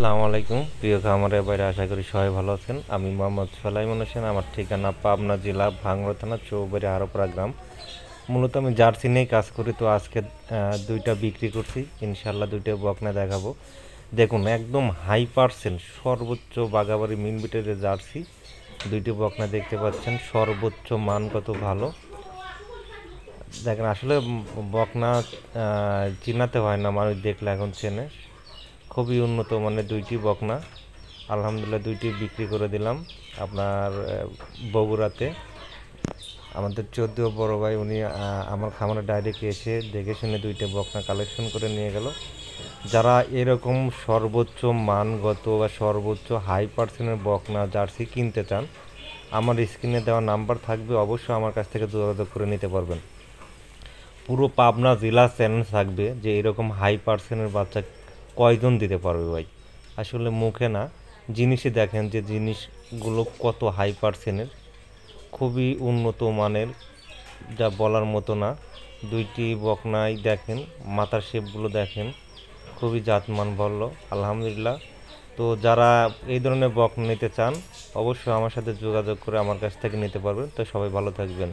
আসসালামু আলাইকুম প্রিয় খামারের বাইরে, আশা করি সবাই ভালো আছেন। আমি মোহাম্মদ সোলাইমান হোসেন। আমার ঠিকানা পাবনা জেলা ভাঙ্গুড়া থানা চৌবাড়ি হারোপাড়া গ্রাম। মূলত আমি জার্সি নিয়েই কাজ করি। তো আজকে দুইটা বিক্রি করছি, ইনশাল্লাহ দুইটা বকনা দেখাবো। দেখুন, একদম হাই পার্সেন্ট সর্বোচ্চ বাগাবাড়ি মিনবিটের যে জার্সি দুইটি বকনা দেখতে পাচ্ছেন, সর্বোচ্চ মানগত ভালো। দেখেন, আসলে বকনা চিনাতে হয় না, মানুষ দেখলে এখন চেনে। খুবই উন্নত মানের দুইটি বকনা, আলহামদুলিল্লাহ দুইটি বিক্রি করে দিলাম আপনার বগুড়াতে। আমাদের 14 বড় ভাই, উনি আমার খামারে ডাইরেক্ট এসে দেখে শুনে দুইটা বকনা কালেকশন করে নিয়ে গেল। যারা এরকম সর্বোচ্চ মানগত বা সর্বোচ্চ হাই পার্সেন্টের বকনা জার্সি কিনতে চান, আমার স্ক্রিনে দেওয়া নাম্বার থাকবে, অবশ্যই আমার কাছ থেকে যোগাযোগ করে নিতে পারবেন। পুরো পাবনা জেলা চ্যালেঞ্জ থাকবে যে এরকম হাই পার্সেন্টের বাচ্চা কয়জন দিতে পারবে ভাই। আসলে মুখে না, জিনিসই দেখেন যে জিনিসগুলো কত হাই পার্সেন্টের, খুবই উন্নত মানের, যা বলার মতো না। দুইটি বকনাই দেখেন, মাথার শেপগুলো দেখেন, খুবই জাতমান বলল, আলহামদুলিল্লাহ। তো যারা এই ধরনের বকনা নিতে চান, অবশ্যই আমার সাথে যোগাযোগ করে আমার কাছ থেকে নিতে পারবেন। তো সবাই ভালো থাকবেন।